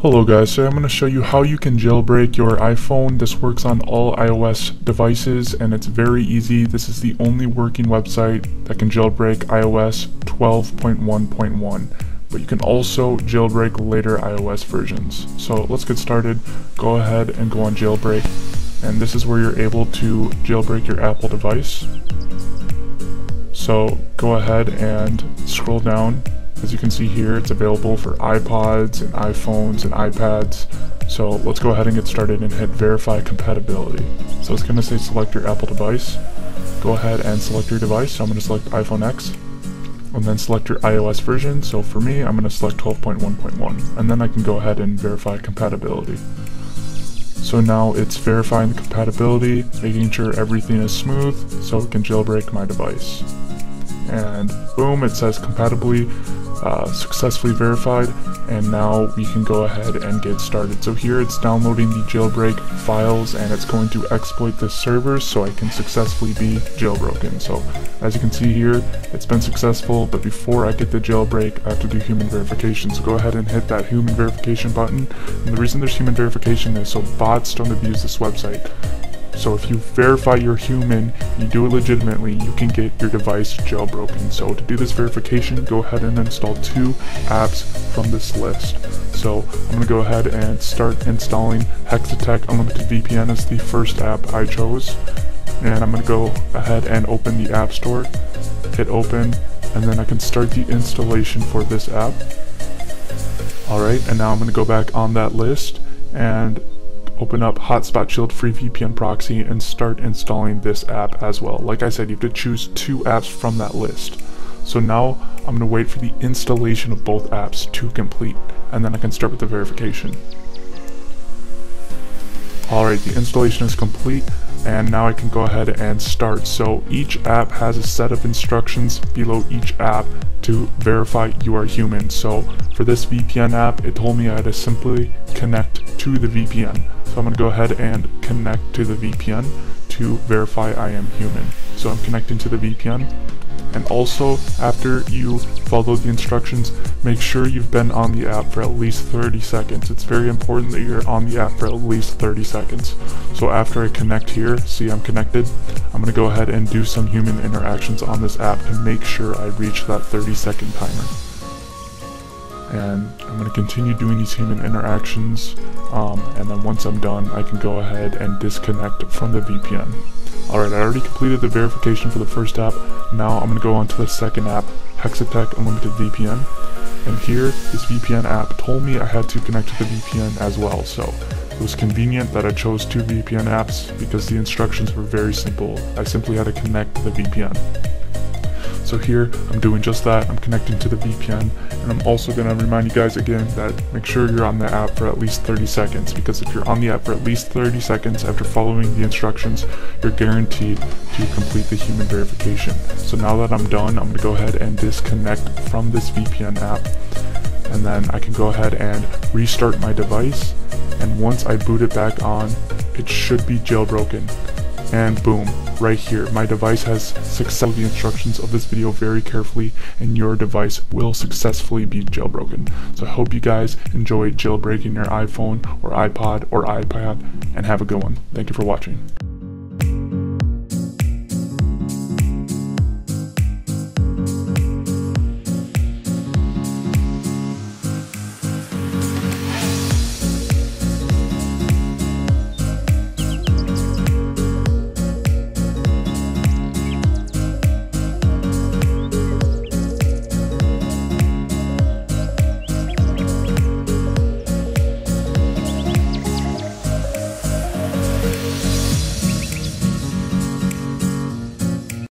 Hello guys, so I'm going to show you how you can jailbreak your iPhone. This works on all iOS devices and it's very easy. This is the only working website that can jailbreak iOS 12.1.1, but you can also jailbreak later iOS versions. So let's get started. Go ahead and go on Jailbreak, and this is where you're able to jailbreak your Apple device. So go ahead and scroll down. As you can see here, it's available for iPods and iPhones and iPads. So let's go ahead and get started and hit verify compatibility. So it's going to say select your Apple device. Go ahead and select your device. So I'm going to select iPhone X and then select your iOS version. So for me, I'm going to select 12.1.1 and then I can go ahead and verify compatibility. So now it's verifying the compatibility, making sure everything is smooth so it can jailbreak my device. And boom, it says compatibly successfully verified, and now we can go ahead and get started. So here it's downloading the jailbreak files and it's going to exploit the servers so I can successfully be jailbroken. So as you can see here, it's been successful, but before I get the jailbreak, I have to do human verification. So go ahead and hit that human verification button. And the reason there's human verification is so bots don't abuse this website. So if you verify you're human, you do it legitimately, you can get your device jailbroken. So to do this verification, go ahead and install 2 apps from this list. So I'm going to go ahead and start installing Xesbsite Unlimited VPN as the first app I chose. And I'm going to go ahead and open the App Store, hit open, and then I can start the installation for this app. Alright, and now I'm going to go back on that list and open up Hotspot Shield Free VPN Proxy and start installing this app as well. Like I said, you have to choose 2 apps from that list. So now I'm going to wait for the installation of both apps to complete, and then I can start with the verification. Alright, the installation is complete, and now I can go ahead and start. So each app has a set of instructions below each app to verify you are human. So for this VPN app, it told me I had to simply connect to the VPN. So I'm going to go ahead and connect to the VPN to verify I am human. So I'm connecting to the VPN. And also, after you follow the instructions, make sure you've been on the app for at least 30 seconds. It's very important that you're on the app for at least 30 seconds. So after I connect here, see I'm connected, I'm going to go ahead and do some human interactions on this app to make sure I reach that 30-second timer. And I'm going to continue doing these human interactions, and then once I'm done, I can go ahead and disconnect from the VPN. Alright, I already completed the verification for the first app. Now I'm going to go on to the second app, Xesbsite Unlimited VPN. And here, this VPN app told me I had to connect to the VPN as well. So it was convenient that I chose 2 VPN apps because the instructions were very simple. I simply had to connect to the VPN. So here, I'm doing just that. I'm connecting to the VPN, and I'm also going to remind you guys again that make sure you're on the app for at least 30 seconds, because if you're on the app for at least 30 seconds after following the instructions, you're guaranteed to complete the human verification. So now that I'm done, I'm going to go ahead and disconnect from this VPN app, and then I can go ahead and restart my device, and once I boot it back on, it should be jailbroken. And boom, right here, my device has successfully the instructions of this video very carefully, and your device will successfully be jailbroken. So I hope you guys enjoyed jailbreaking your iPhone or iPod or iPad, and have a good one. Thank you for watching.